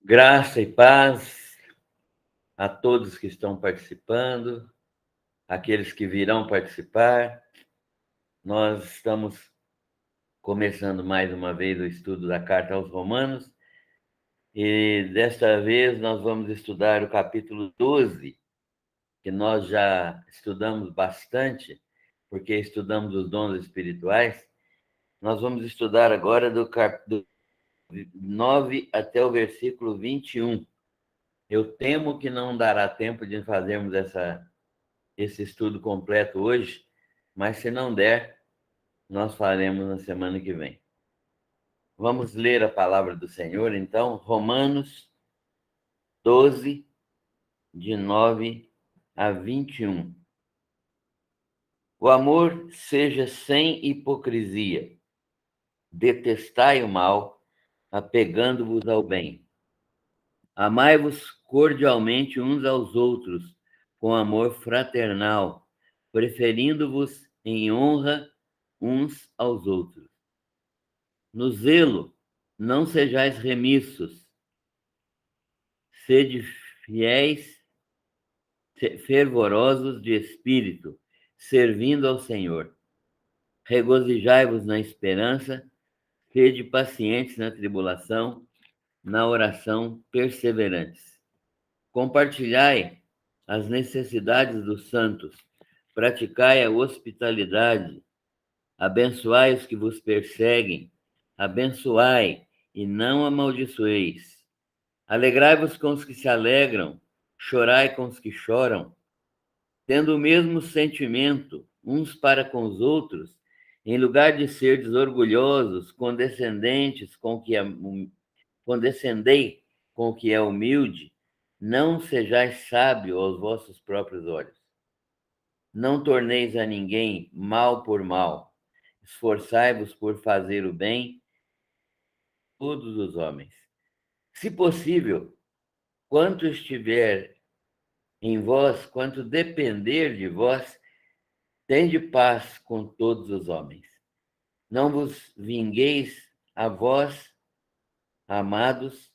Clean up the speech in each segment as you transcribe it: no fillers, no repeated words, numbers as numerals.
Graça e paz a todos que estão participando, aqueles que virão participar. Nós estamos começando mais uma vez o estudo da Carta aos Romanos e desta vez nós vamos estudar o capítulo 12, que nós já estudamos bastante, porque estudamos os dons espirituais. Nós vamos estudar agora do 9 até o versículo 21. Eu temo que não dará tempo de fazermos esse estudo completo hoje, mas se não der, nós faremos na semana que vem. Vamos ler a palavra do Senhor, então, Romanos 12, de 9 a 21. O amor seja sem hipocrisia. Detestai o mal, apegando-vos ao bem. Amai-vos cordialmente uns aos outros, com amor fraternal, preferindo-vos em honra uns aos outros. No zelo, não sejais remissos, sede fiéis, fervorosos de espírito, servindo ao Senhor. Regozijai-vos na esperança, sede pacientes na tribulação, na oração perseverantes. Compartilhai as necessidades dos santos, praticai a hospitalidade, abençoai os que vos perseguem, abençoai e não amaldiçoeis. Alegrai-vos com os que se alegram, chorai com os que choram, tendo o mesmo sentimento uns para com os outros, em lugar de serdes orgulhosos, condescendei com o que é humilde, não sejais sábio aos vossos próprios olhos. Não torneis a ninguém mal por mal. Esforçai-vos por fazer o bem a todos os homens. Se possível, quanto estiver em vós, quanto depender de vós, tende paz com todos os homens. Não vos vingueis a vós, amados,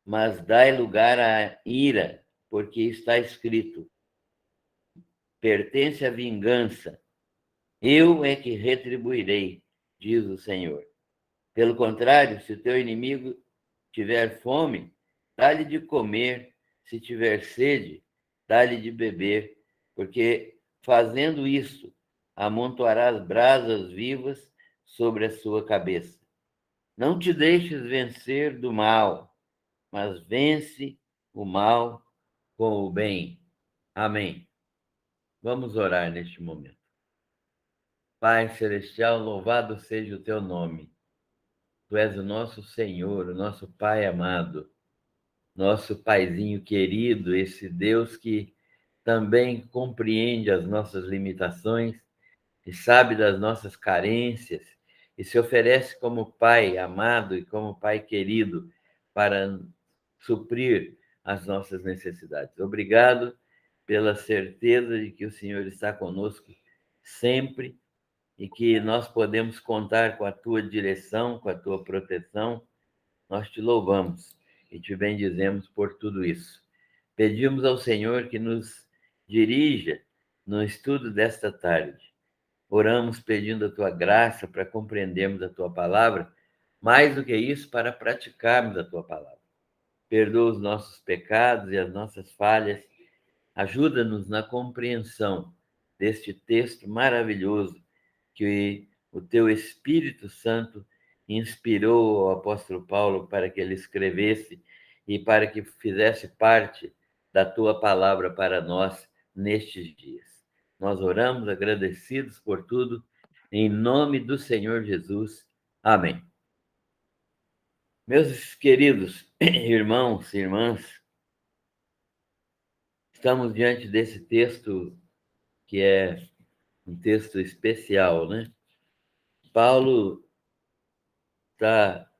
mas dai lugar à ira, porque está escrito: pertence à vingança, eu é que retribuirei, diz o Senhor. Pelo contrário, se o teu inimigo tiver fome, dá-lhe de comer, se tiver sede, dá-lhe de beber, porque fazendo isso, amontoarás brasas vivas sobre a sua cabeça. Não te deixes vencer do mal, mas vence o mal com o bem. Amém. Vamos orar neste momento. Pai Celestial, louvado seja o teu nome. Tu és o nosso Senhor, o nosso Pai amado, nosso Paizinho querido, esse Deus que também compreende as nossas limitações e sabe das nossas carências e se oferece como Pai amado e como Pai querido para suprir as nossas necessidades. Obrigado pela certeza de que o Senhor está conosco sempre e que nós podemos contar com a tua direção, com a tua proteção. Nós te louvamos e te bendizemos por tudo isso. Pedimos ao Senhor que nos dirija no estudo desta tarde. Oramos pedindo a tua graça para compreendermos a tua palavra, mais do que isso, para praticarmos a tua palavra. Perdoa os nossos pecados e as nossas falhas. Ajuda-nos na compreensão deste texto maravilhoso que o teu Espírito Santo inspirou ao apóstolo Paulo para que ele escrevesse e para que fizesse parte da tua palavra para nós nestes dias. Nós oramos agradecidos por tudo, em nome do Senhor Jesus. Amém. Meus queridos irmãos e irmãs, estamos diante desse texto que é um texto especial, né? Paulo está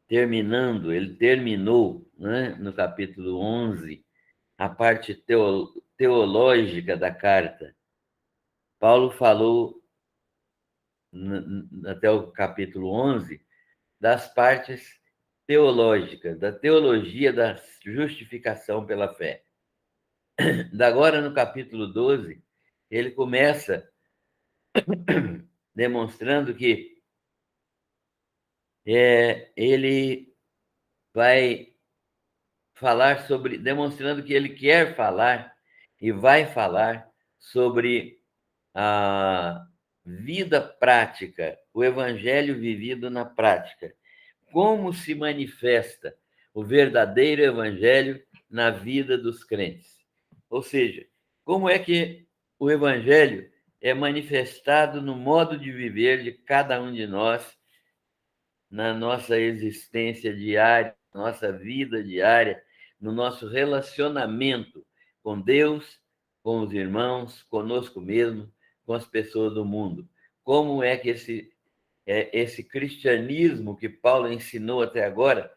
ele terminou, né, no capítulo 11, a parte teológica da carta. Paulo falou, até o capítulo 11, das partes teológica, da teologia da justificação pela fé. Agora, no capítulo 12, ele começa demonstrando que ele vai falar sobre, demonstrando que ele quer falar e vai falar sobre a vida prática, o evangelho vivido na prática. Como se manifesta o verdadeiro evangelho na vida dos crentes? Ou seja, como é que o evangelho é manifestado no modo de viver de cada um de nós, na nossa existência diária, nossa vida diária, no nosso relacionamento com Deus, com os irmãos, conosco mesmo, com as pessoas do mundo. Como é que esse cristianismo que Paulo ensinou até agora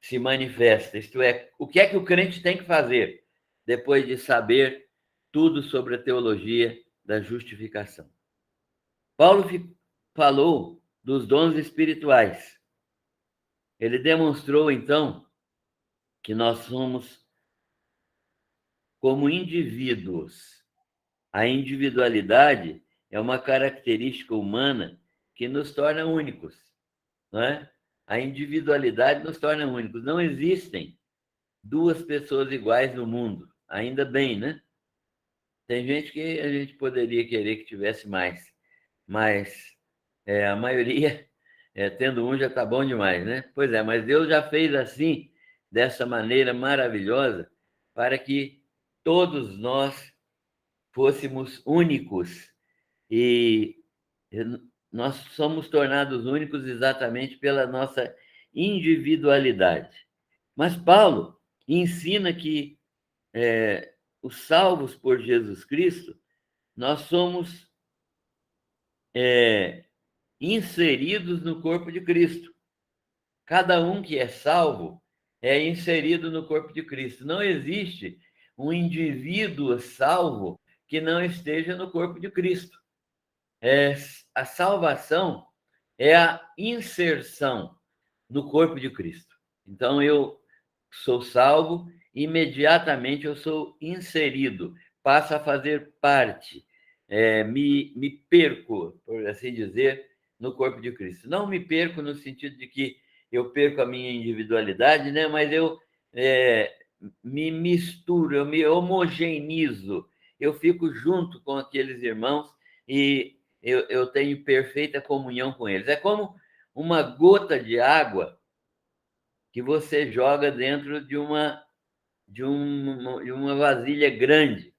se manifesta? Isto é, o que é que o crente tem que fazer depois de saber tudo sobre a teologia da justificação? Paulo falou dos dons espirituais. Ele demonstrou, então, que nós somos como indivíduos. A individualidade é uma característica humana que nos torna únicos, não é? A individualidade nos torna únicos. Não existem duas pessoas iguais no mundo. Ainda bem, né? Tem gente que a gente poderia querer que tivesse mais, mas a maioria, tendo um, já está bom demais, né? Pois é, mas Deus já fez assim, dessa maneira maravilhosa, para que todos nós fôssemos únicos. E nós somos tornados únicos exatamente pela nossa individualidade. Mas Paulo ensina que os salvos por Jesus Cristo, nós somos inseridos no corpo de Cristo. Cada um que é salvo é inserido no corpo de Cristo. Não existe um indivíduo salvo que não esteja no corpo de Cristo. A salvação é a inserção no corpo de Cristo. Então, eu sou salvo, imediatamente eu sou inserido, passo a fazer parte, me perco, por assim dizer, no corpo de Cristo. Não me perco no sentido de que eu perco a minha individualidade, né? Mas eu me misturo, eu me homogeneizo, eu fico junto com aqueles irmãos e eu tenho perfeita comunhão com eles. É como uma gota de água que você joga dentro de uma vasilha grande.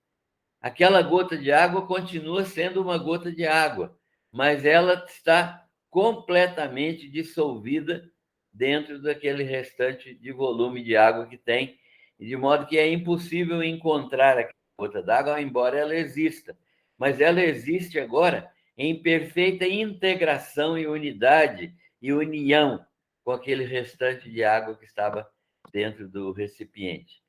Aquela gota de água continua sendo uma gota de água, mas ela está completamente dissolvida dentro daquele restante de volume de água que tem, de modo que é impossível encontrar aquela gota d'água, embora ela exista. Mas ela existe agora em perfeita integração e unidade e união com aquele restante de água que estava dentro do recipiente.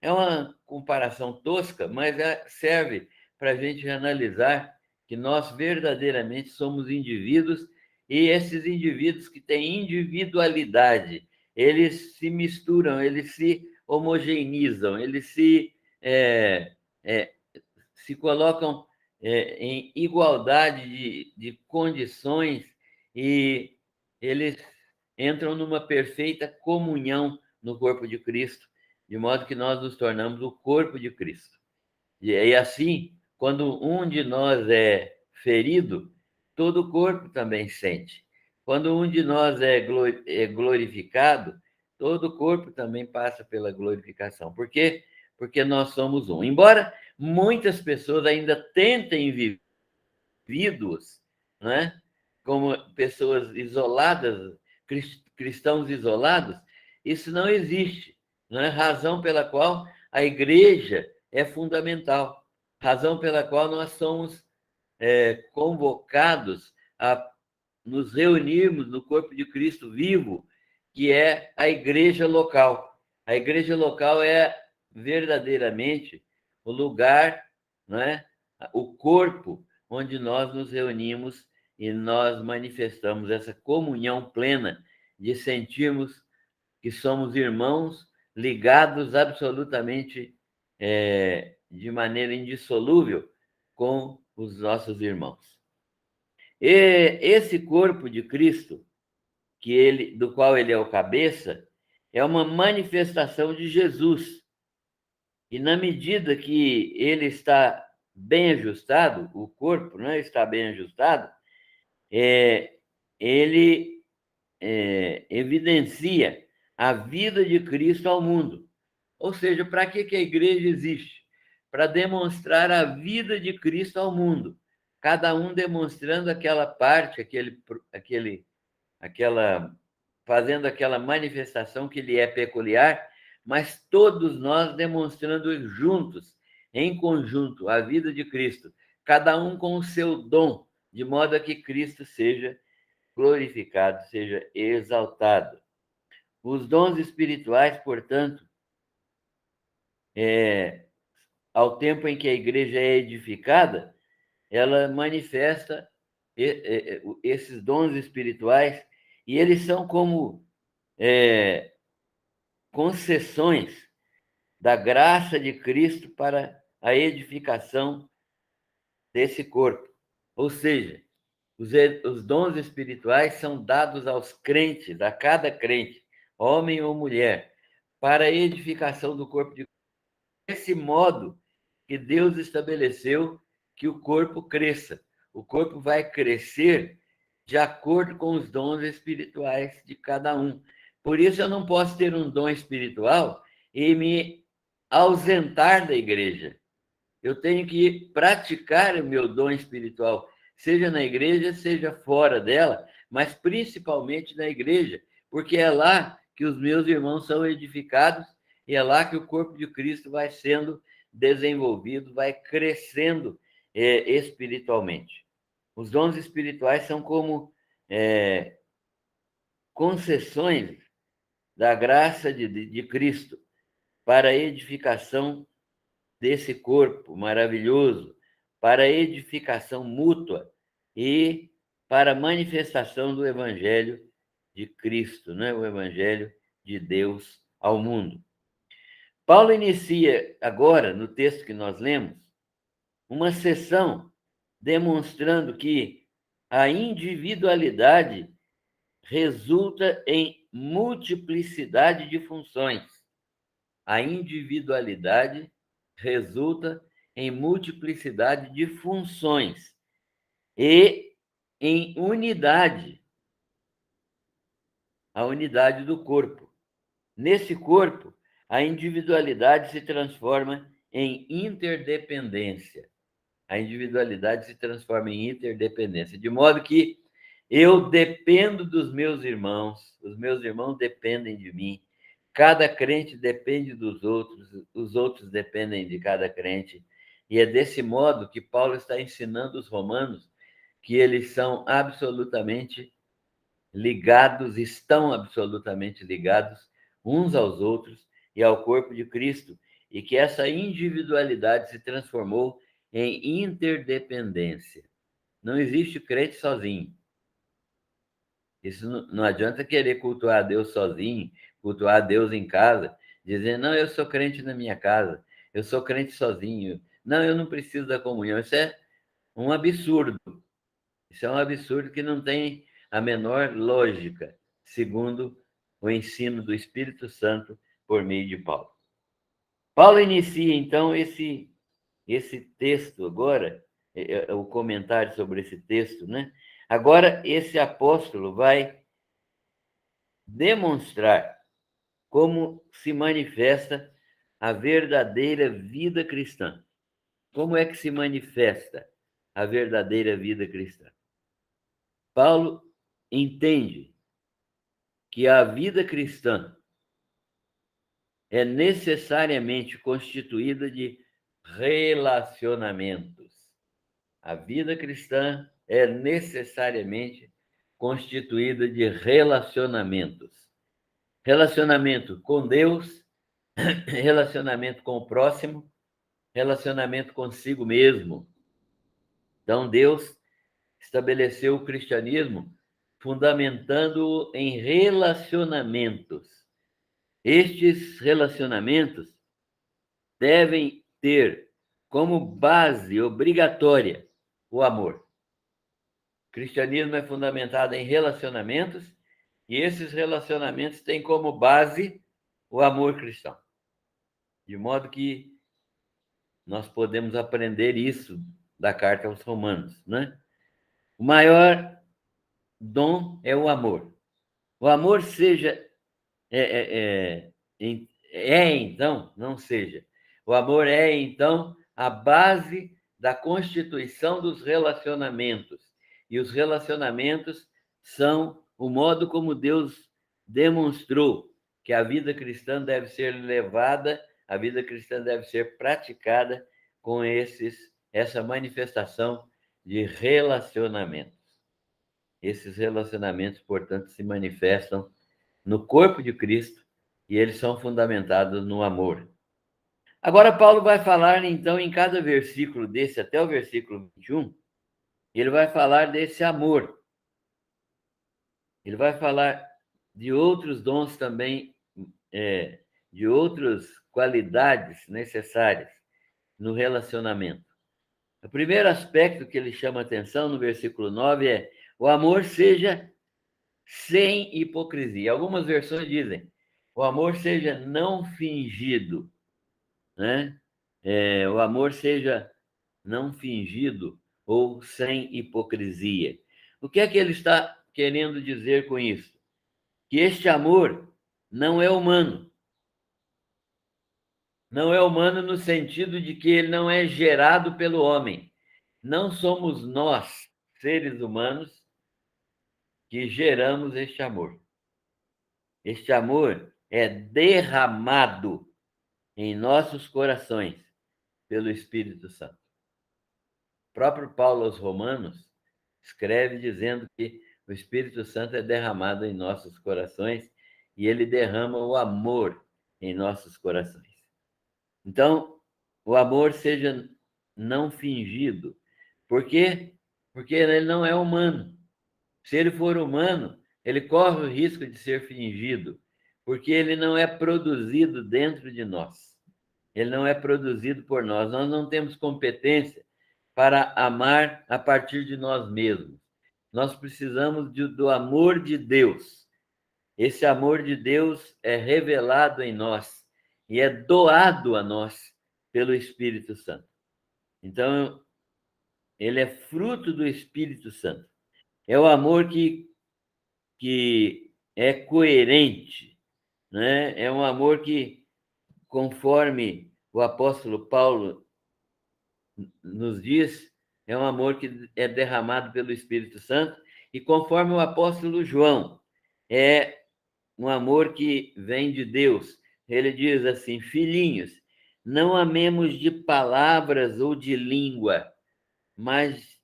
É uma comparação tosca, mas serve para a gente analisar que nós verdadeiramente somos indivíduos e esses indivíduos que têm individualidade, eles se misturam, eles se homogeneizam, eles se colocam em igualdade de condições e eles entram numa perfeita comunhão no corpo de Cristo, de modo que nós nos tornamos o corpo de Cristo. E assim, quando um de nós é ferido, todo o corpo também sente. Quando um de nós é glorificado, todo o corpo também passa pela glorificação. Por quê? Porque nós somos um. Embora muitas pessoas ainda tentem viver indivíduos, né? Como pessoas isoladas, cristãos isolados, isso não existe. Não é razão pela qual a igreja é fundamental, razão pela qual nós somos convocados a nos reunirmos no corpo de Cristo vivo, que é a igreja local. A igreja local é verdadeiramente o lugar, não é? O corpo onde nós nos reunimos e nós manifestamos essa comunhão plena de sentirmos que somos irmãos ligados absolutamente de maneira indissolúvel com os nossos irmãos. E esse corpo de Cristo, do qual ele é o cabeça, é uma manifestação de Jesus. E na medida que ele está bem ajustado, o corpo, né, está bem ajustado, ele evidencia a vida de Cristo ao mundo. Ou seja, para que a igreja existe? Para demonstrar a vida de Cristo ao mundo. Cada um demonstrando aquela parte, fazendo aquela manifestação que lhe é peculiar, mas todos nós demonstrando juntos, em conjunto, a vida de Cristo, cada um com o seu dom, de modo a que Cristo seja glorificado, seja exaltado. Os dons espirituais, portanto, ao tempo em que a igreja é edificada, ela manifesta esses dons espirituais, e eles são como concessões da graça de Cristo para a edificação desse corpo. Ou seja, os dons espirituais são dados aos crentes, a cada crente, homem ou mulher, para a edificação do corpo de Cristo. Desse modo que Deus estabeleceu que o corpo cresça. O corpo vai crescer de acordo com os dons espirituais de cada um. Por isso, eu não posso ter um dom espiritual e me ausentar da igreja. Eu tenho que praticar o meu dom espiritual, seja na igreja, seja fora dela, mas principalmente na igreja, porque é lá que os meus irmãos são edificados e é lá que o corpo de Cristo vai sendo desenvolvido, vai crescendo espiritualmente. Os dons espirituais são como concessões da graça de Cristo para a edificação desse corpo maravilhoso, para a edificação mútua e para a manifestação do Evangelho de Cristo, né? O Evangelho de Deus ao mundo. Paulo inicia agora, no texto que nós lemos, uma sessão demonstrando que a individualidade resulta em multiplicidade de funções. A individualidade resulta em multiplicidade de funções e em unidade, a unidade do corpo. Nesse corpo, a individualidade se transforma em interdependência. A individualidade se transforma em interdependência, de modo que eu dependo dos meus irmãos, os meus irmãos dependem de mim, cada crente depende dos outros, os outros dependem de cada crente, e é desse modo que Paulo está ensinando os romanos que eles são absolutamente ligados, estão absolutamente ligados uns aos outros e ao corpo de Cristo, e que essa individualidade se transformou em interdependência. Não existe crente sozinho. Isso não adianta querer cultuar a Deus sozinho, cultuar a Deus em casa, dizer, não, eu sou crente na minha casa, eu sou crente sozinho, não, eu não preciso da comunhão. Isso é um absurdo. Isso é um absurdo que não tem a menor lógica, segundo o ensino do Espírito Santo por meio de Paulo. Paulo inicia, então, esse texto agora, o comentário sobre esse texto, né? Agora, esse apóstolo vai demonstrar como se manifesta a verdadeira vida cristã. Como é que se manifesta a verdadeira vida cristã? Paulo entende que a vida cristã é necessariamente constituída de relacionamentos. A vida cristã é necessariamente constituída de relacionamentos. Relacionamento com Deus, relacionamento com o próximo, relacionamento consigo mesmo. Então, Deus estabeleceu o cristianismo fundamentando-o em relacionamentos. Estes relacionamentos devem ter como base obrigatória o amor. O cristianismo é fundamentado em relacionamentos e esses relacionamentos têm como base o amor cristão. De modo que nós podemos aprender isso da carta aos Romanos, né? O maior dom é o amor. O amor então, não seja. O amor é, então, a base da constituição dos relacionamentos. E os relacionamentos são o modo como Deus demonstrou que a vida cristã deve ser levada, a vida cristã deve ser praticada com essa manifestação de relacionamentos. Esses relacionamentos, portanto, se manifestam no corpo de Cristo e eles são fundamentados no amor. Agora, Paulo vai falar, então, em cada versículo desse, até o versículo 21, ele vai falar desse amor. Ele vai falar de outros dons também, de outras qualidades necessárias no relacionamento. O primeiro aspecto que ele chama atenção no versículo 9 é: o amor seja sem hipocrisia. Algumas versões dizem: o amor seja não fingido, né? O amor seja não fingido ou sem hipocrisia. O que é que ele está querendo dizer com isso? Que este amor não é humano. Não é humano no sentido de que ele não é gerado pelo homem. Não somos nós, seres humanos, que geramos este amor. Este amor é derramado em nossos corações pelo Espírito Santo. O próprio Paulo aos Romanos escreve dizendo que o Espírito Santo é derramado em nossos corações e ele derrama o amor em nossos corações. Então, o amor seja não fingido. Por quê? Porque ele não é humano. Se ele for humano, ele corre o risco de ser fingido, porque ele não é produzido dentro de nós. Ele não é produzido por nós. Nós não temos competência para amar a partir de nós mesmos. Nós precisamos do amor de Deus. Esse amor de Deus é revelado em nós e é doado a nós pelo Espírito Santo. Então, ele é fruto do Espírito Santo. É o amor que é coerente, né? É um amor que, conforme o apóstolo Paulo nos diz, é um amor que é derramado pelo Espírito Santo, e conforme o apóstolo João, é um amor que vem de Deus. Ele diz assim: filhinhos, não amemos de palavras ou de língua, mas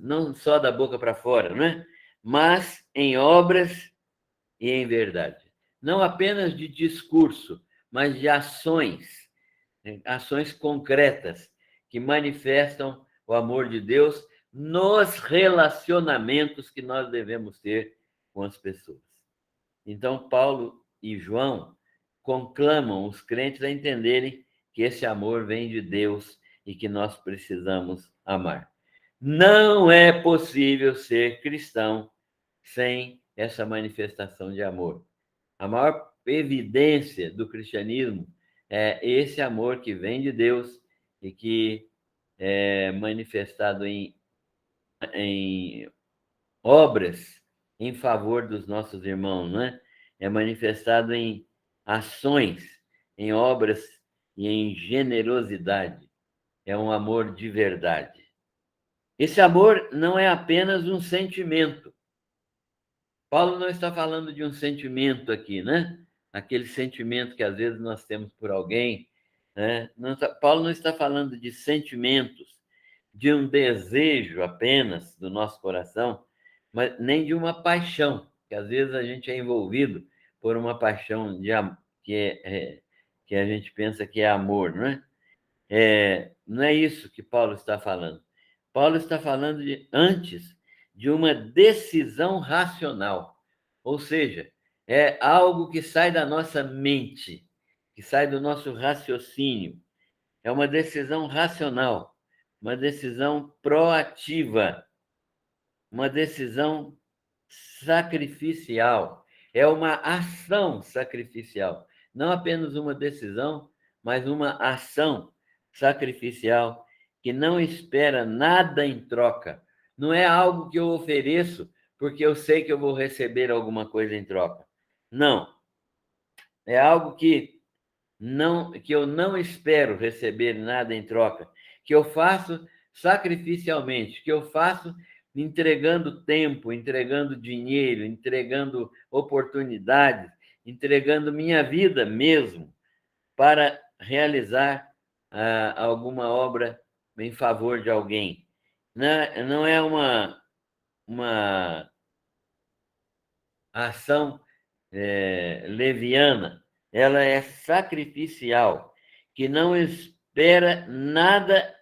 não só da boca para fora, não é? Mas em obras e em verdade. Não apenas de discurso, mas de ações, ações concretas que manifestam o amor de Deus nos relacionamentos que nós devemos ter com as pessoas. Então, Paulo e João conclamam os crentes a entenderem que esse amor vem de Deus e que nós precisamos amar. Não é possível ser cristão sem essa manifestação de amor. A maior evidência do cristianismo é esse amor que vem de Deus e que é manifestado em obras em favor dos nossos irmãos, né? É manifestado em ações, em obras e em generosidade. É um amor de verdade. Esse amor não é apenas um sentimento. Paulo não está falando de um sentimento aqui, né? Aquele sentimento que às vezes nós temos por alguém, né? Paulo não está falando de sentimentos, de um desejo apenas do nosso coração, mas nem de uma paixão, que às vezes a gente é envolvido por uma paixão que a gente pensa que é amor, não é? Não é isso que Paulo está falando. Paulo está falando antes de uma decisão racional, ou seja, é algo que sai da nossa mente, que sai do nosso raciocínio. É uma decisão racional, uma decisão proativa, uma decisão sacrificial. É uma ação sacrificial. Não apenas uma decisão, mas uma ação sacrificial que não espera nada em troca. Não é algo que eu ofereço porque eu sei que eu vou receber alguma coisa em troca. Não. É algo que eu não espero receber nada em troca, que eu faço sacrificialmente, que eu faço entregando tempo, entregando dinheiro, entregando oportunidades, entregando minha vida mesmo para realizar alguma obra em favor de alguém. Não é uma ação leviana, ela é sacrificial, que não espera nada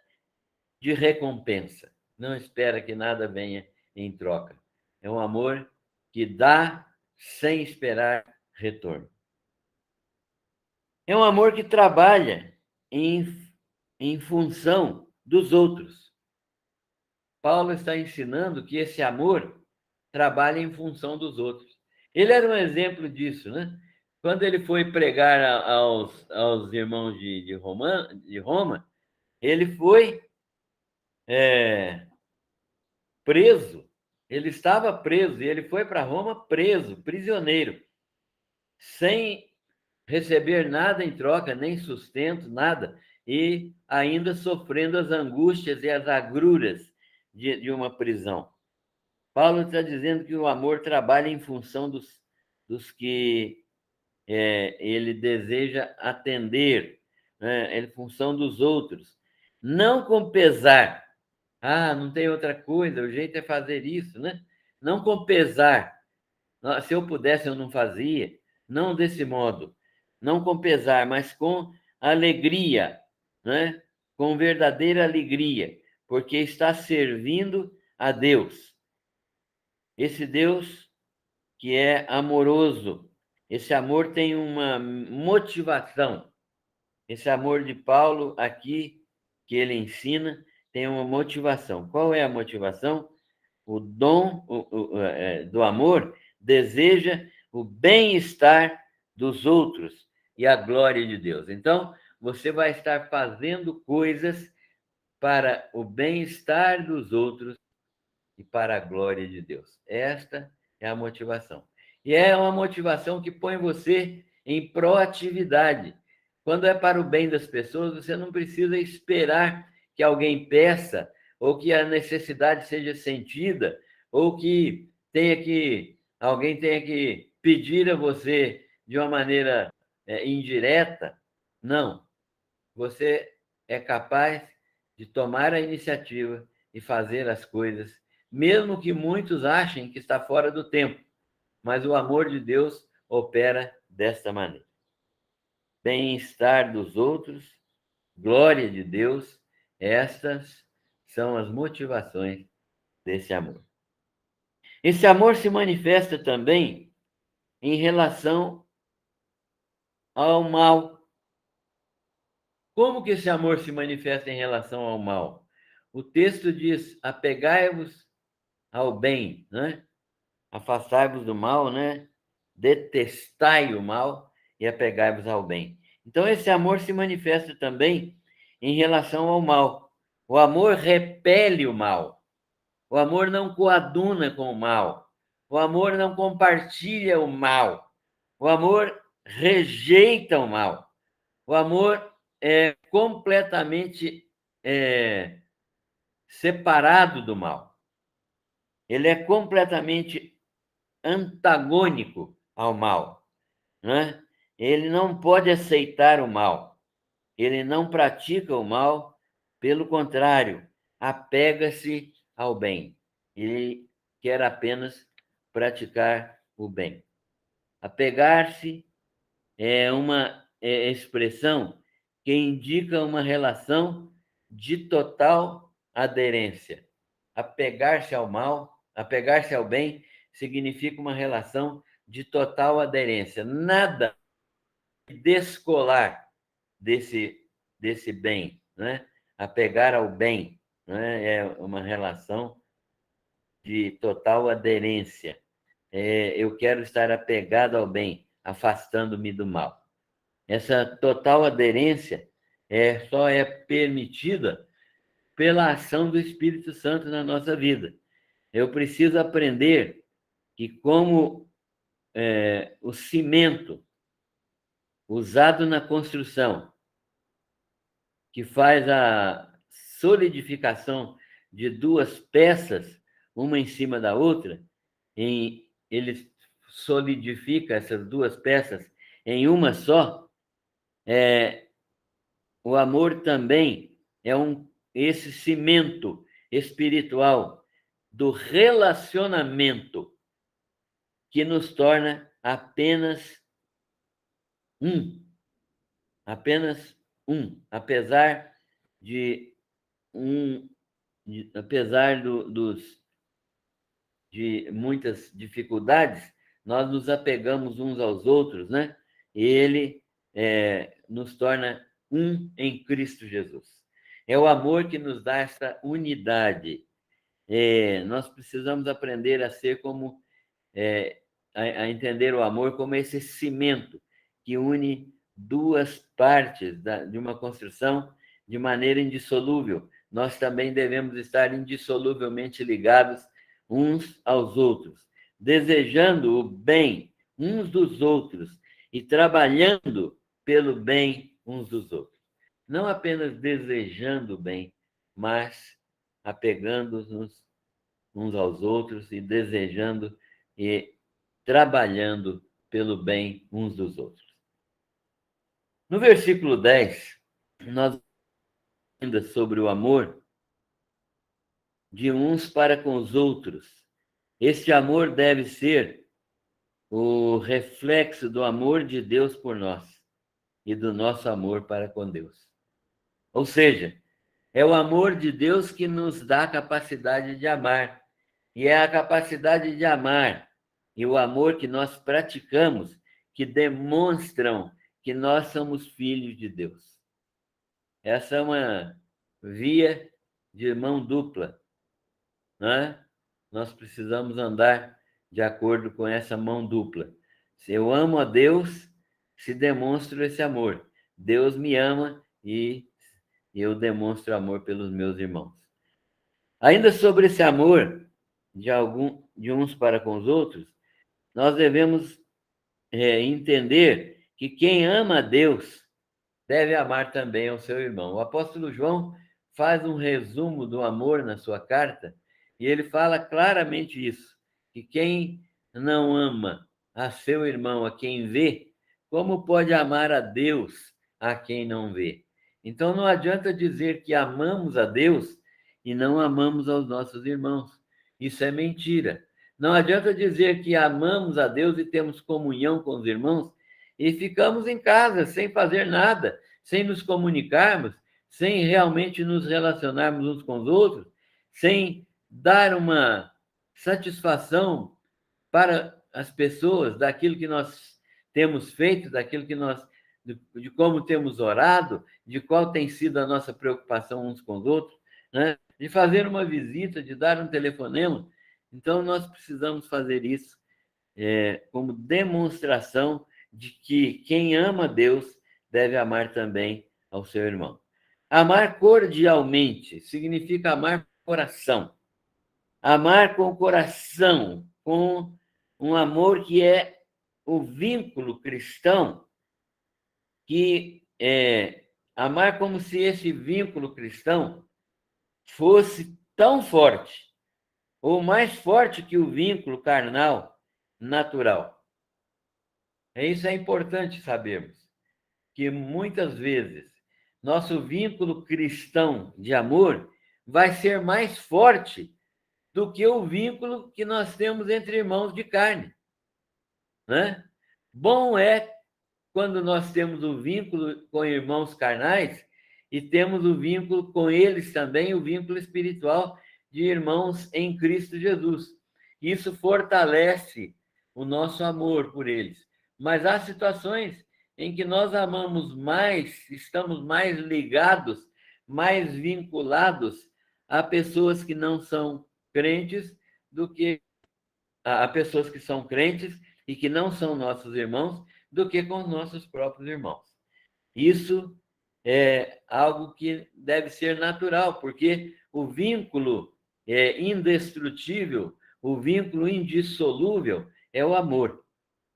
de recompensa, não espera que nada venha em troca. É um amor que dá sem esperar retorno. É um amor que trabalha em função dos outros. Paulo está ensinando que esse amor trabalha em função dos outros. Ele era um exemplo disso, né? Quando ele foi pregar aos irmãos de Roma, ele foi preso. Ele estava preso e ele foi para Roma preso, prisioneiro, sem receber nada em troca, nem sustento, nada, e ainda sofrendo as angústias e as agruras de uma prisão. Paulo está dizendo que o amor trabalha em função dos que ele deseja atender, né? Em função dos outros, não com pesar. Ah, não tem outra coisa, o jeito é fazer isso, né? Não com pesar. Se eu pudesse, eu não fazia. Não desse modo. Não com pesar, mas com alegria, né? Com verdadeira alegria, porque está servindo a Deus. Esse Deus que é amoroso. Esse amor tem uma motivação. Esse amor de Paulo aqui, que ele ensina, tem uma motivação. Qual é a motivação? O dom do amor deseja o bem-estar dos outros e a glória de Deus. Então, você vai estar fazendo coisas para o bem-estar dos outros e para a glória de Deus. Esta é a motivação. E é uma motivação que põe você em proatividade. Quando é para o bem das pessoas, você não precisa esperar que alguém peça, ou que a necessidade seja sentida, ou que alguém tenha que pedir a você de uma maneira indireta. Não. Você é capaz de tomar a iniciativa e fazer as coisas, mesmo que muitos achem que está fora do tempo, mas o amor de Deus opera desta maneira. Bem-estar dos outros, glória de Deus, estas são as motivações desse amor. Esse amor se manifesta também em relação ao mal. Como que esse amor se manifesta em relação ao mal? O texto diz: apegai-vos ao bem, né? Afastai-vos do mal, né? Detestai o mal e apegai-vos ao bem. Então, esse amor se manifesta também em relação ao mal. O amor repele o mal. O amor não coaduna com o mal. O amor não compartilha o mal. O amor rejeita o mal. O amor é completamente separado do mal. Ele é completamente antagônico ao mal, né? Ele não pode aceitar o mal. Ele não pratica o mal, pelo contrário, apega-se ao bem. Ele quer apenas praticar o bem. Apegar-se é uma expressão que indica uma relação de total aderência. Apegar-se ao mal, apegar-se ao bem, significa uma relação de total aderência, nada descolar desse bem, né? Apegar ao bem, né? É uma relação de total aderência. Eu quero estar apegado ao bem, afastando-me do mal. Essa total aderência só é permitida pela ação do Espírito Santo na nossa vida. Eu preciso aprender que, como o cimento usado na construção, que faz a solidificação de duas peças, uma em cima da outra, ele solidifica essas duas peças em uma só. O amor também é esse cimento espiritual do relacionamento que nos torna apenas um, apesar de apesar de muitas dificuldades, nós nos apegamos uns aos outros, né? E ele nos torna um em Cristo Jesus. É o amor que nos dá essa unidade. Nós precisamos aprender a ser como a entender o amor como esse cimento que une duas partes de uma construção de maneira indissolúvel. Nós também devemos estar indissoluvelmente ligados uns aos outros, desejando o bem uns dos outros e trabalhando pelo bem uns dos outros. Não apenas desejando o bem, mas apegando-nos uns aos outros e desejando e trabalhando pelo bem uns dos outros. No versículo 10, nós ainda sobre o amor de uns para com os outros. Este amor deve ser o reflexo do amor de Deus por nós e do nosso amor para com Deus. Ou seja, é o amor de Deus que nos dá a capacidade de amar. E é a capacidade de amar e o amor que nós praticamos que demonstram que nós somos filhos de Deus. Essa é uma via de mão dupla, né? Nós precisamos andar de acordo com essa mão dupla. Se eu amo a Deus, se demonstro esse amor. Deus me ama e eu demonstro amor pelos meus irmãos. Ainda sobre esse amor de uns para com os outros, nós devemos entender que quem ama a Deus deve amar também ao seu irmão. O apóstolo João faz um resumo do amor na sua carta e ele fala claramente isso, que quem não ama a seu irmão, a quem vê, como pode amar a Deus a quem não vê? Então não adianta dizer que amamos a Deus e não amamos aos nossos irmãos. Isso é mentira. Não adianta dizer que amamos a Deus e temos comunhão com os irmãos e ficamos em casa sem fazer nada, sem nos comunicarmos, sem realmente nos relacionarmos uns com os outros, sem dar uma satisfação para as pessoas daquilo que nós temos feito, daquilo que de como temos orado, de qual tem sido a nossa preocupação uns com os outros, né? De fazer uma visita, de dar um telefonema. Então, nós precisamos fazer isso como demonstração de que quem ama Deus deve amar também ao seu irmão. Amar cordialmente significa amar com o coração. Amar com o coração, com um amor que é o vínculo cristão, que amar como se esse vínculo cristão fosse tão forte, ou mais forte que o vínculo carnal natural. Isso é importante sabermos, que muitas vezes nosso vínculo cristão de amor vai ser mais forte do que o vínculo que nós temos entre irmãos de carne, né? Bom é quando nós temos o vínculo com irmãos carnais e temos o vínculo com eles também, o vínculo espiritual de irmãos em Cristo Jesus. Isso fortalece o nosso amor por eles. Mas há situações em que nós amamos mais, estamos mais ligados, mais vinculados a pessoas que não são crentes do que a pessoas que são crentes e que não são nossos irmãos do que com os nossos próprios irmãos. Isso é algo que deve ser natural, porque o vínculo indestrutível, o vínculo indissolúvel é o amor.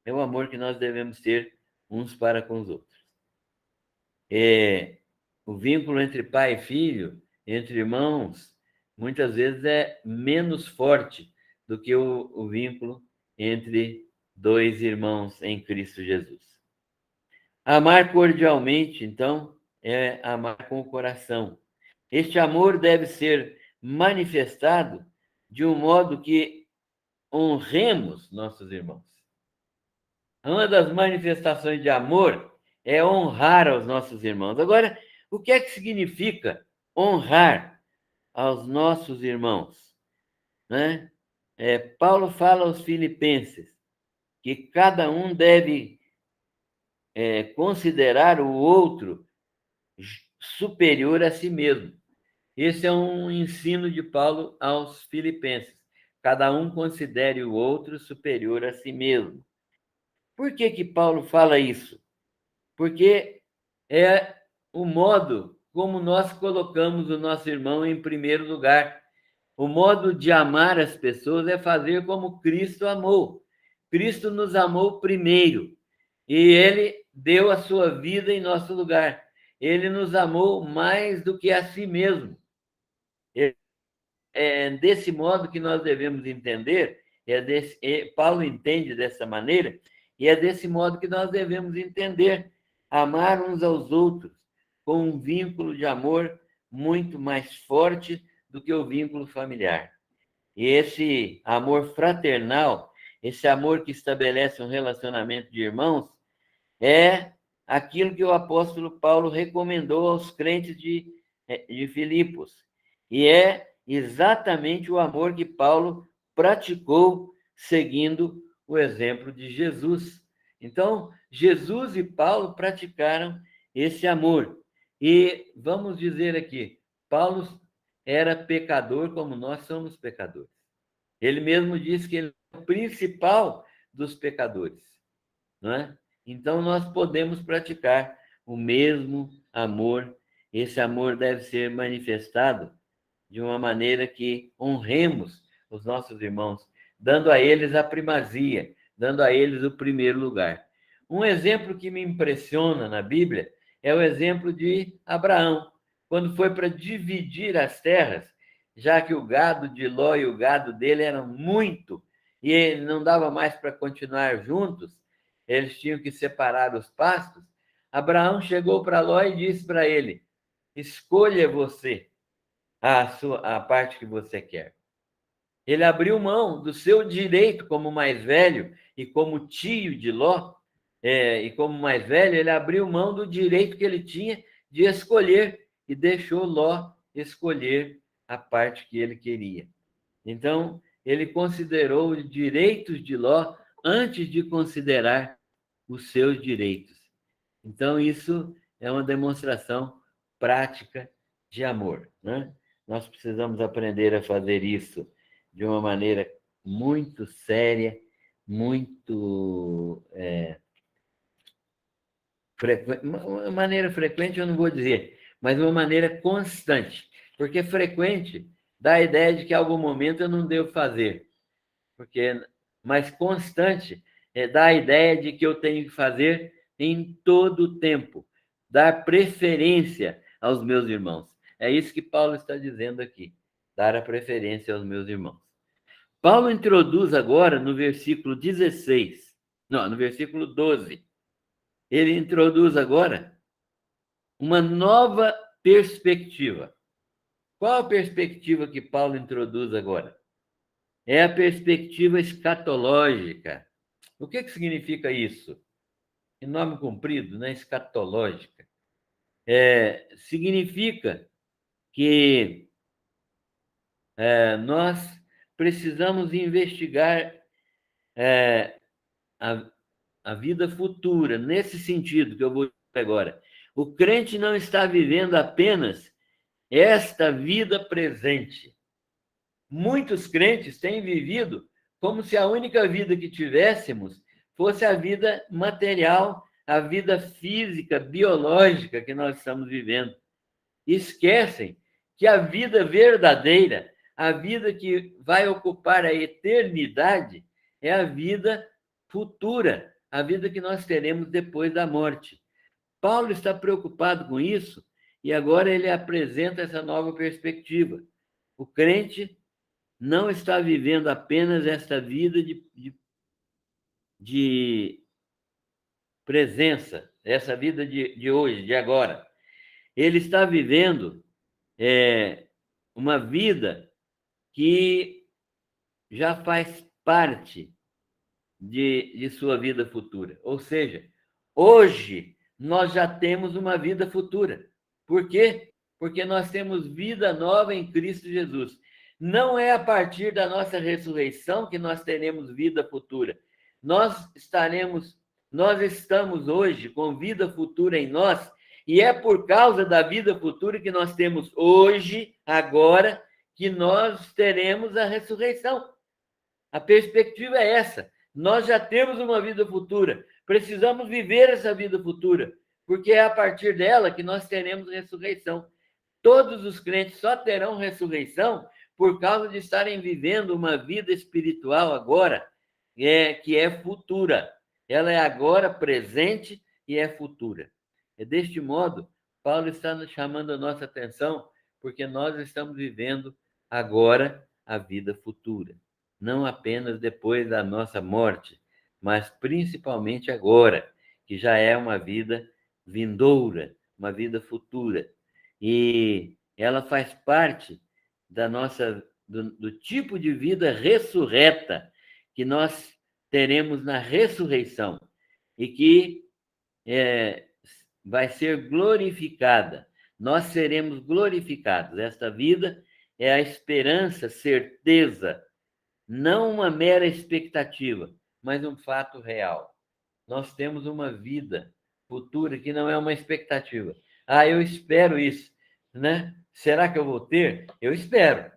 É o amor que nós devemos ter uns para com os outros. O vínculo entre pai e filho, entre irmãos, muitas vezes é menos forte do que o vínculo entre dois irmãos em Cristo Jesus. Amar cordialmente, então, é amar com o coração. Este amor deve ser manifestado de um modo que honremos nossos irmãos. Uma das manifestações de amor é honrar aos nossos irmãos. Agora, o que é que significa honrar aos nossos irmãos? Né? Paulo fala aos filipenses que cada um deve considerar o outro superior a si mesmo. Esse é um ensino de Paulo aos filipenses. Cada um considere o outro superior a si mesmo. Por que Paulo fala isso? Porque é o modo como nós colocamos o nosso irmão em primeiro lugar. O modo de amar as pessoas é fazer como Cristo amou. Cristo nos amou primeiro e ele deu a sua vida em nosso lugar. Ele nos amou mais do que a si mesmo. É desse modo que nós devemos entender, Paulo entende dessa maneira, e é desse modo que nós devemos entender, amar uns aos outros, com um vínculo de amor muito mais forte do que o vínculo familiar. E esse amor fraternal, esse amor que estabelece um relacionamento de irmãos, é aquilo que o apóstolo Paulo recomendou aos crentes de Filipos. E é exatamente o amor que Paulo praticou seguindo o exemplo de Jesus. Então, Jesus e Paulo praticaram esse amor. E vamos dizer aqui, Paulo era pecador como nós somos pecadores. Ele mesmo disse que ele é o principal dos pecadores, não é? Então, nós podemos praticar o mesmo amor. Esse amor deve ser manifestado de uma maneira que honremos os nossos irmãos, dando a eles a primazia, dando a eles o primeiro lugar. Um exemplo que me impressiona na Bíblia é o exemplo de Abraão, quando foi para dividir as terras, já que o gado de Ló e o gado dele eram muito, e ele não dava mais para continuar juntos, eles tinham que separar os pastos. Abraão chegou para Ló e disse para ele: escolha você a parte que você quer. Ele abriu mão do seu direito como mais velho e como tio de Ló, e como mais velho, ele abriu mão do direito que ele tinha de escolher e deixou Ló escolher a parte que ele queria. Então, ele considerou os direitos de Ló antes de considerar os seus direitos. Então, isso é uma demonstração prática de amor, né? Nós precisamos aprender a fazer isso de uma maneira muito séria, muito frequente. Uma maneira frequente eu não vou dizer, mas uma maneira constante. Porque frequente dá a ideia de que em algum momento eu não devo fazer. Mas constante dá a ideia de que eu tenho que fazer em todo o tempo, dar preferência aos meus irmãos. É isso que Paulo está dizendo aqui, dar a preferência aos meus irmãos. Paulo introduz agora no versículo 16, não, no versículo 12, ele introduz agora uma nova perspectiva. Qual a perspectiva que Paulo introduz agora? É a perspectiva escatológica. O que significa isso? Em nome comprido, né? Escatológica. Significa que nós precisamos investigar a vida futura, nesse sentido que eu vou dizer agora. O crente não está vivendo apenas esta vida presente. Muitos crentes têm vivido como se a única vida que tivéssemos fosse a vida material, a vida física, biológica que nós estamos vivendo. Esquecem que a vida verdadeira, a vida que vai ocupar a eternidade, é a vida futura, a vida que nós teremos depois da morte. Paulo está preocupado com isso e agora ele apresenta essa nova perspectiva. O crente não está vivendo apenas esta vida de presença, essa vida de hoje, de agora. Ele está vivendo uma vida que já faz parte de sua vida futura. Ou seja, hoje nós já temos uma vida futura. Por quê? Porque nós temos vida nova em Cristo Jesus. Não é a partir da nossa ressurreição que nós teremos vida futura. Nós estamos hoje com vida futura em nós, e é por causa da vida futura que nós temos hoje, agora, que nós teremos a ressurreição. A perspectiva é essa. Nós já temos uma vida futura. Precisamos viver essa vida futura, porque é a partir dela que nós teremos ressurreição. Todos os crentes só terão ressurreição por causa de estarem vivendo uma vida espiritual agora, que é futura. Ela é agora presente e é futura. É deste modo, Paulo está nos chamando a nossa atenção, porque nós estamos vivendo agora a vida futura. Não apenas depois da nossa morte, mas principalmente agora, que já é uma vida vindoura, uma vida futura. E ela faz parte da do tipo de vida ressurreta que nós teremos na ressurreição e que vai ser glorificada. Nós seremos glorificados. Esta vida é a esperança, certeza, não uma mera expectativa, mas um fato real. Nós temos uma vida futura que não é uma expectativa. Eu espero isso, né? Será que eu vou ter? Eu espero.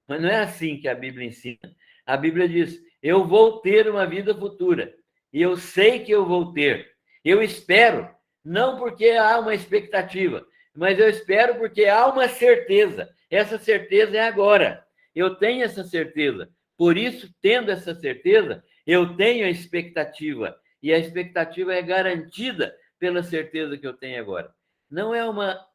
Mas não é assim que a Bíblia ensina. A Bíblia diz: eu vou ter uma vida futura. E eu sei que eu vou ter. Eu espero, não porque há uma expectativa, mas eu espero porque há uma certeza. Essa certeza é agora. Eu tenho essa certeza. Por isso, tendo essa certeza, eu tenho a expectativa. E a expectativa é garantida pela certeza que eu tenho agora. Não é uma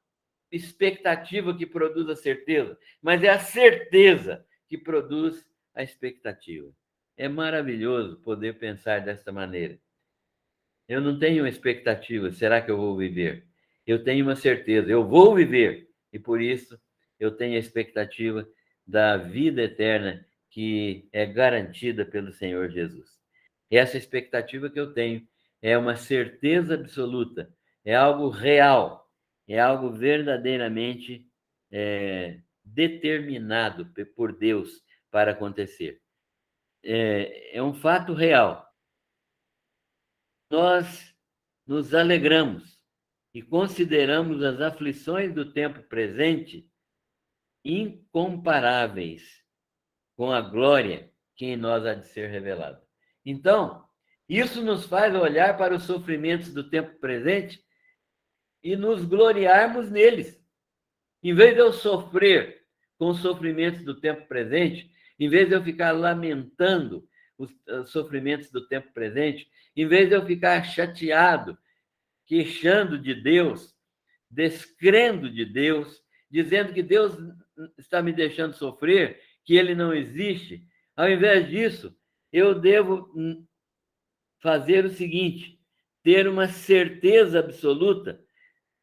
expectativa que produz a certeza, mas é a certeza que produz a expectativa. É maravilhoso poder pensar dessa maneira. Eu não tenho uma expectativa, será que eu vou viver? Eu tenho uma certeza, eu vou viver. E por isso eu tenho a expectativa da vida eterna que é garantida pelo Senhor Jesus. Essa expectativa que eu tenho é uma certeza absoluta, é algo real, é algo verdadeiramente determinado por Deus para acontecer. É um fato real. Nós nos alegramos e consideramos as aflições do tempo presente incomparáveis com a glória que em nós há de ser revelada. Então, isso nos faz olhar para os sofrimentos do tempo presente e nos gloriarmos neles. Em vez de eu sofrer com os sofrimentos do tempo presente, em vez de eu ficar lamentando os sofrimentos do tempo presente, em vez de eu ficar chateado, queixando de Deus, descrendo de Deus, dizendo que Deus está me deixando sofrer, que Ele não existe, ao invés disso, eu devo fazer o seguinte: ter uma certeza absoluta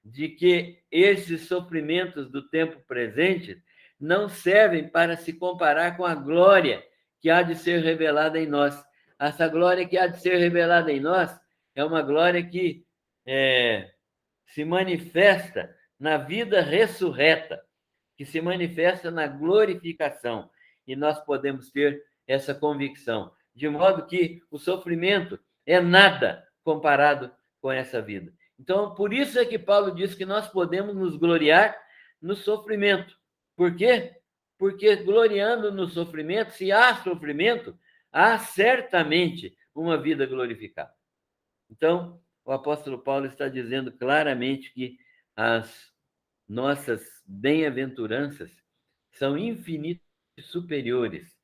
de que esses sofrimentos do tempo presente não servem para se comparar com a glória que há de ser revelada em nós. Essa glória que há de ser revelada em nós é uma glória que se manifesta na vida ressurreta, que se manifesta na glorificação. E nós podemos ter essa convicção, de modo que o sofrimento é nada comparado com essa vida. Então, por isso é que Paulo diz que nós podemos nos gloriar no sofrimento. Por quê? Porque gloriando no sofrimento, se há sofrimento, há certamente uma vida glorificada. Então, o apóstolo Paulo está dizendo claramente que as nossas bem-aventuranças são infinitamente superiores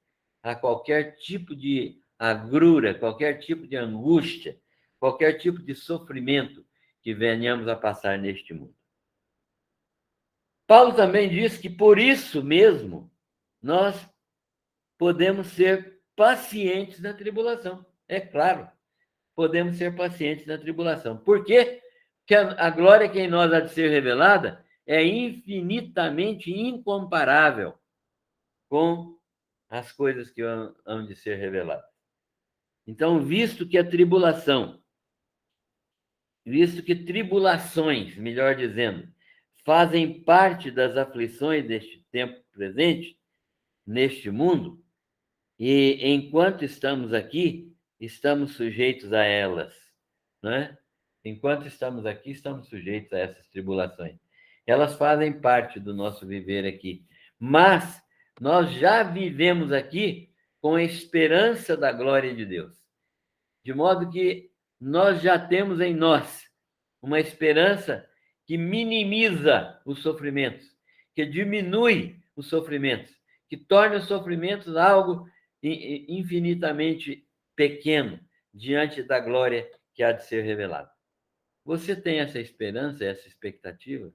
a qualquer tipo de agrura, qualquer tipo de angústia, qualquer tipo de sofrimento que venhamos a passar neste mundo. Paulo também diz que por isso mesmo nós podemos ser pacientes na tribulação. É claro, podemos ser pacientes na tribulação. Por quê? Porque a glória que em nós há de ser revelada é infinitamente incomparável com as coisas que hão de ser reveladas. Então, visto que tribulações, melhor dizendo, fazem parte das aflições deste tempo presente, neste mundo, e enquanto estamos aqui, estamos sujeitos a elas, não é? Enquanto estamos aqui, estamos sujeitos a essas tribulações. Elas fazem parte do nosso viver aqui, mas nós já vivemos aqui com a esperança da glória de Deus, de modo que nós já temos em nós uma esperança que minimiza os sofrimentos, que diminui os sofrimentos, que torna os sofrimentos algo infinitamente pequeno diante da glória que há de ser revelada. Você tem essa esperança, essa expectativa?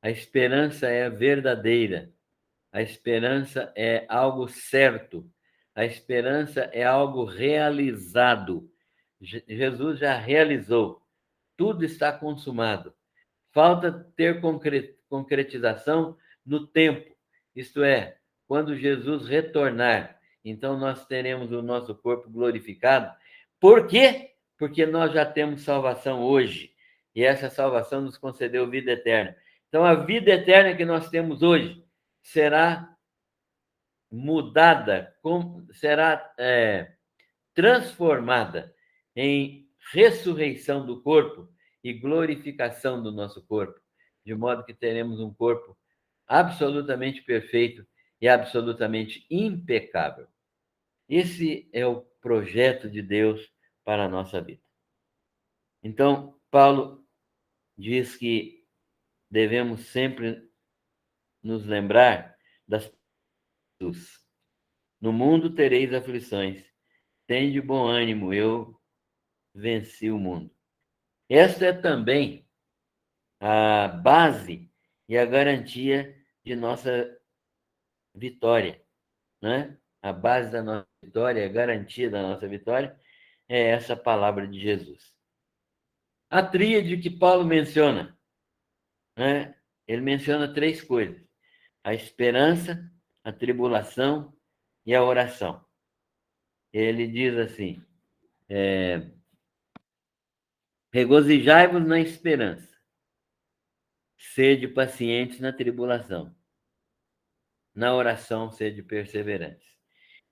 A esperança é verdadeira. A esperança é algo certo. A esperança é algo realizado. Jesus já realizou. Tudo está consumado. Falta ter concretização no tempo. Isto é, quando Jesus retornar, então nós teremos o nosso corpo glorificado. Por quê? Porque nós já temos salvação hoje. E essa salvação nos concedeu vida eterna. Então, a vida eterna que nós temos hoje será mudada, será transformada em ressurreição do corpo e glorificação do nosso corpo, de modo que teremos um corpo absolutamente perfeito e absolutamente impecável. Esse é o projeto de Deus para a nossa vida. Então, Paulo diz que devemos sempre nos lembrar das coisas. No mundo tereis aflições. Tende bom ânimo, eu venci o mundo. Esta é também a base e a garantia de nossa vitória, né? A base da nossa vitória, a garantia da nossa vitória é essa palavra de Jesus. A tríade que Paulo menciona, né? Ele menciona três coisas: a esperança, a tribulação e a oração. Ele diz assim: regozijai-vos na esperança, sede pacientes na tribulação, na oração sede perseverantes.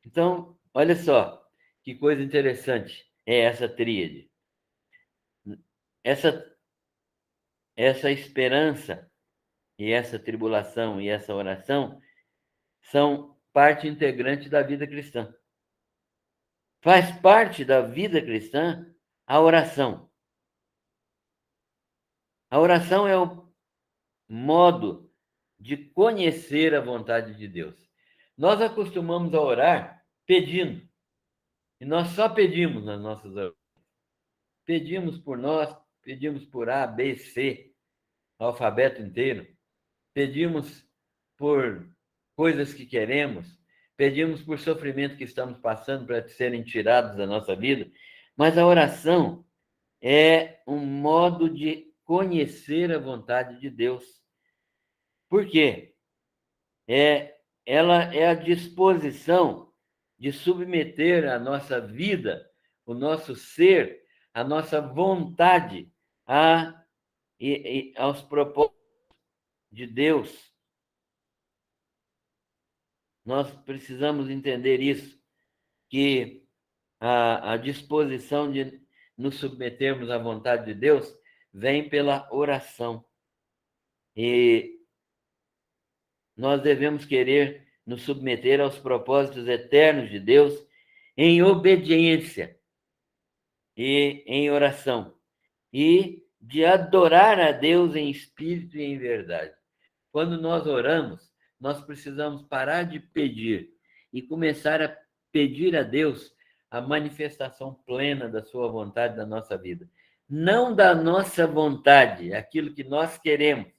Então, olha só que coisa interessante é essa tríade. Essa esperança e essa tribulação e essa oração são parte integrante da vida cristã. Faz parte da vida cristã a oração. A oração é o modo de conhecer a vontade de Deus. Nós acostumamos a orar pedindo, e nós só pedimos nas nossas orações. Pedimos por nós, pedimos por A, B, C, o alfabeto inteiro. Pedimos por coisas que queremos, pedimos por sofrimento que estamos passando para serem tirados da nossa vida, mas a oração é um modo de conhecer a vontade de Deus. Por quê? Ela é a disposição de submeter a nossa vida, o nosso ser, a nossa vontade aos propósitos de Deus. Nós precisamos entender isso, que a disposição nos submetermos à vontade de Deus vem pela oração. E nós devemos querer nos submeter aos propósitos eternos de Deus em obediência e em oração, e de adorar a Deus em espírito e em verdade. Quando nós oramos, nós precisamos parar de pedir e começar a pedir a Deus a manifestação plena da sua vontade na nossa vida. Não da nossa vontade, aquilo que nós queremos,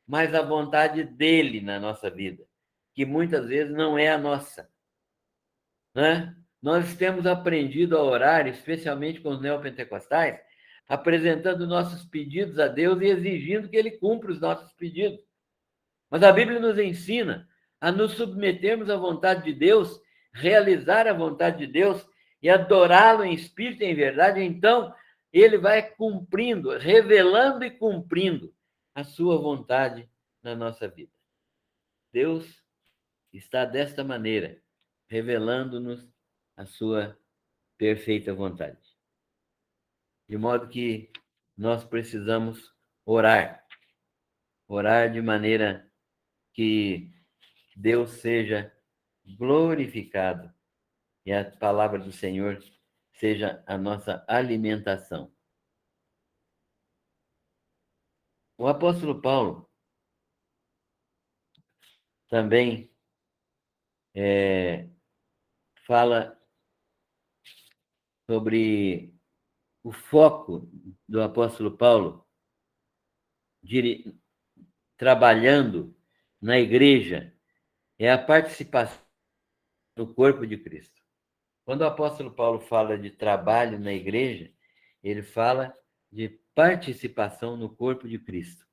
mas a vontade dele na nossa vida, que muitas vezes não é a nossa, né? Nós temos aprendido a orar, especialmente com os neopentecostais, apresentando nossos pedidos a Deus e exigindo que ele cumpra os nossos pedidos. Mas a Bíblia nos ensina a nos submetermos à vontade de Deus, realizar a vontade de Deus e adorá-lo em espírito e em verdade. Então, ele vai cumprindo, revelando e cumprindo a sua vontade na nossa vida. Deus está desta maneira, revelando-nos a sua perfeita vontade. De modo que nós precisamos orar de maneira que Deus seja glorificado e a palavra do Senhor seja a nossa alimentação. O apóstolo Paulo também fala sobre o foco do apóstolo Paulo trabalhando na igreja, é a participação no corpo de Cristo. Quando o apóstolo Paulo fala de trabalho na igreja, ele fala de participação no corpo de Cristo.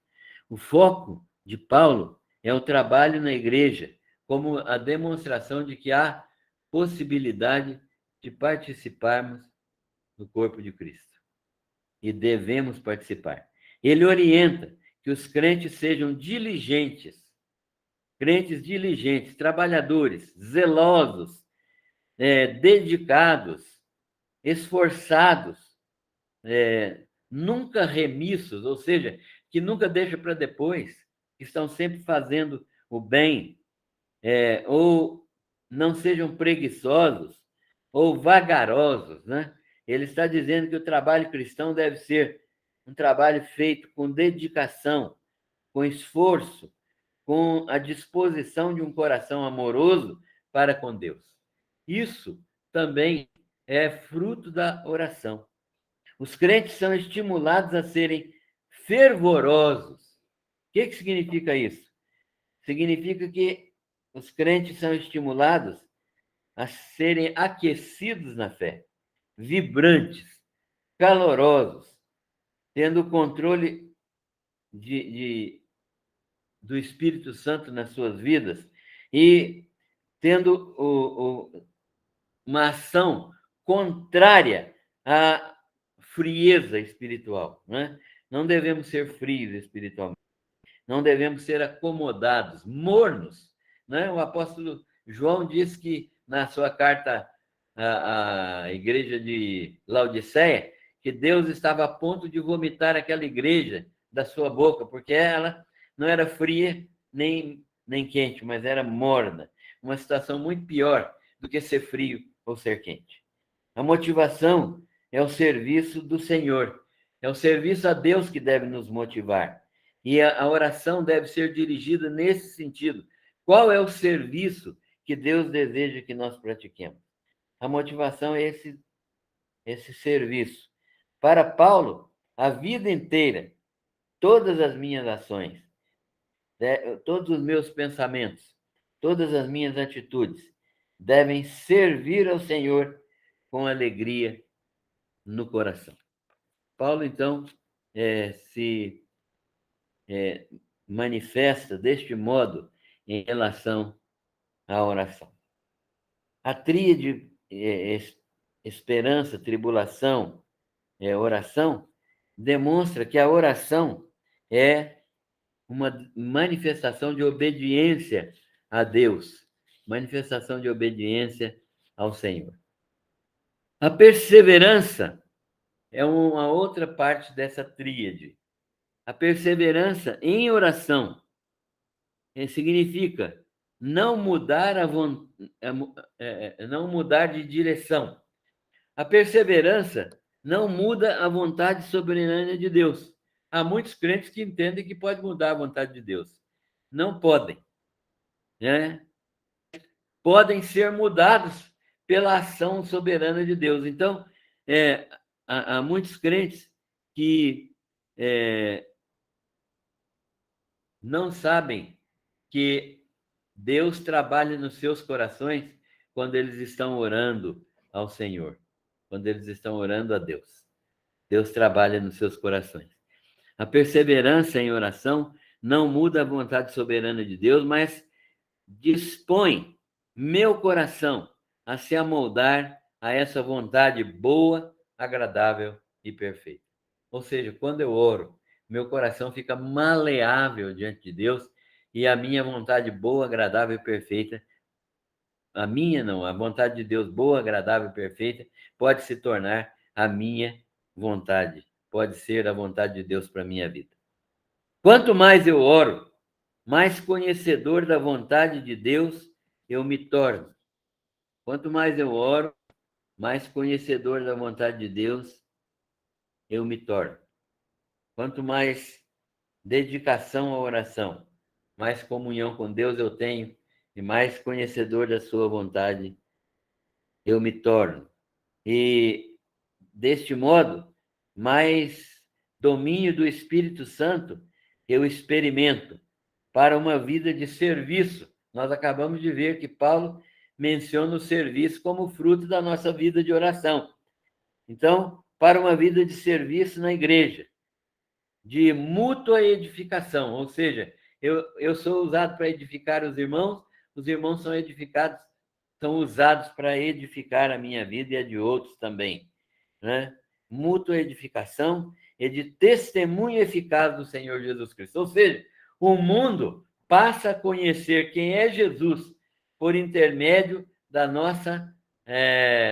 O foco de Paulo é o trabalho na igreja, como a demonstração de que há possibilidade de participarmos do corpo de Cristo. E devemos participar. Ele orienta que os crentes sejam diligentes, trabalhadores, zelosos, dedicados, esforçados, nunca remissos, ou seja, que nunca deixam para depois, que estão sempre fazendo o bem, ou não sejam preguiçosos ou vagarosos, né? Ele está dizendo que o trabalho cristão deve ser um trabalho feito com dedicação, com esforço, com a disposição de um coração amoroso para com Deus. Isso também é fruto da oração. Os crentes são estimulados a serem fervorosos. O que significa isso? Significa que os crentes são estimulados a serem aquecidos na fé, vibrantes, calorosos, tendo o controle do Espírito Santo nas suas vidas e tendo uma ação contrária à frieza espiritual, né? Não devemos ser frios espiritualmente, não devemos ser acomodados, mornos, né? O apóstolo João diz que na sua carta à igreja de Laodiceia, que Deus estava a ponto de vomitar aquela igreja da sua boca, porque ela não era fria nem quente, mas era morna. Uma situação muito pior do que ser frio ou ser quente. A motivação é o serviço do Senhor. É o serviço a Deus que deve nos motivar. E a oração deve ser dirigida nesse sentido. Qual é o serviço que Deus deseja que nós pratiquemos? A motivação é esse serviço. Para Paulo, a vida inteira, todas as minhas ações, todos os meus pensamentos, todas as minhas atitudes devem servir ao Senhor com alegria no coração. Paulo, então, se manifesta deste modo em relação à oração. A tríade esperança, tribulação, oração, demonstra que a oração é uma manifestação de obediência a Deus, manifestação de obediência ao Senhor. A perseverança é uma outra parte dessa tríade. A perseverança em oração significa não mudar não mudar de direção. A perseverança não muda a vontade soberana de Deus. Há muitos crentes que entendem que pode mudar a vontade de Deus. Não podem, né? Podem ser mudados pela ação soberana de Deus. Então, há muitos crentes que não sabem que Deus trabalha nos seus corações quando eles estão orando ao Senhor, quando eles estão orando a Deus. Deus trabalha nos seus corações. A perseverança em oração não muda a vontade soberana de Deus, mas dispõe meu coração a se amoldar a essa vontade boa, agradável e perfeita. Ou seja, quando eu oro, meu coração fica maleável diante de Deus e a minha vontade boa, agradável e perfeita, a minha não, a vontade de Deus boa, agradável e perfeita, pode se tornar a minha vontade, pode ser a vontade de Deus para a minha vida. Quanto mais eu oro, mais conhecedor da vontade de Deus eu me torno. Quanto mais eu oro, mais conhecedor da vontade de Deus eu me torno. Quanto mais dedicação à oração, mais comunhão com Deus eu tenho e mais conhecedor da sua vontade eu me torno. E, deste modo, mais domínio do Espírito Santo eu experimento para uma vida de serviço. Nós acabamos de ver que Paulo menciona o serviço como fruto da nossa vida de oração. Então, para uma vida de serviço na igreja, de mútua edificação, ou seja, eu sou usado para edificar os irmãos são edificados, são usados para edificar a minha vida e a de outros também, né? Mútua edificação e de testemunho eficaz do Senhor Jesus Cristo. Ou seja, o mundo passa a conhecer quem é Jesus por intermédio da nossa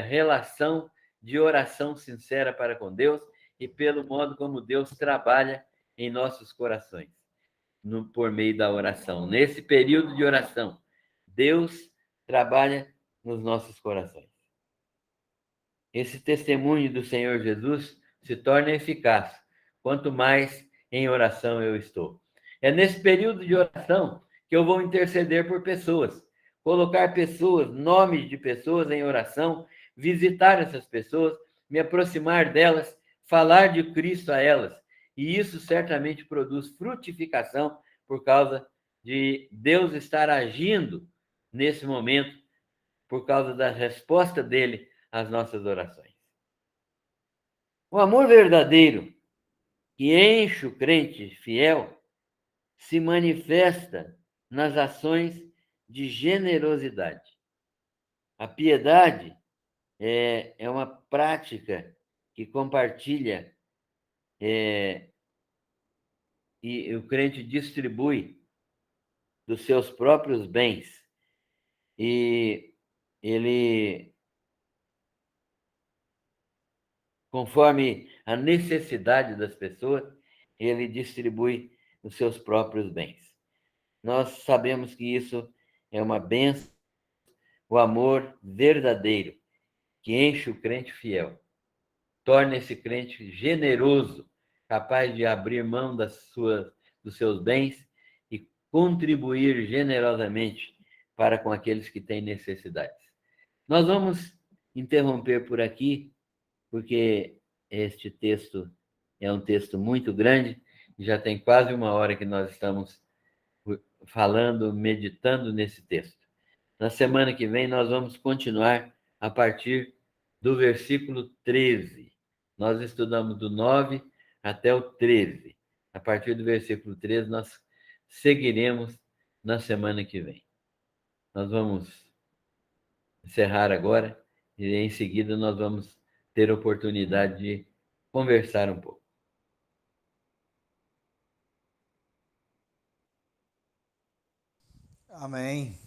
relação de oração sincera para com Deus e pelo modo como Deus trabalha em nossos corações, por meio da oração. Nesse período de oração, Deus trabalha nos nossos corações. Esse testemunho do Senhor Jesus se torna eficaz quanto mais em oração eu estou. É nesse período de oração que eu vou interceder por pessoas, colocar pessoas, nomes de pessoas em oração, visitar essas pessoas, me aproximar delas, falar de Cristo a elas. E isso certamente produz frutificação por causa de Deus estar agindo nesse momento, por causa da resposta dele às nossas orações. O amor verdadeiro que enche o crente fiel se manifesta nas ações de generosidade. A piedade é uma prática que compartilha e o crente distribui dos seus próprios bens. E ele, conforme a necessidade das pessoas, ele distribui os seus próprios bens. Nós sabemos que isso é uma bênção, o amor verdadeiro, que enche o crente fiel, torna esse crente generoso, capaz de abrir mão dos seus bens e contribuir generosamente para com aqueles que têm necessidades. Nós vamos interromper por aqui, porque este texto é um texto muito grande, já tem quase uma hora que nós estamos falando, meditando nesse texto. Na semana que vem, nós vamos continuar a partir do versículo 13. Nós estudamos do 9 até o 13. A partir do versículo 13, nós seguiremos na semana que vem. Nós vamos encerrar agora e, em seguida, nós vamos ter a oportunidade de conversar um pouco. Amém.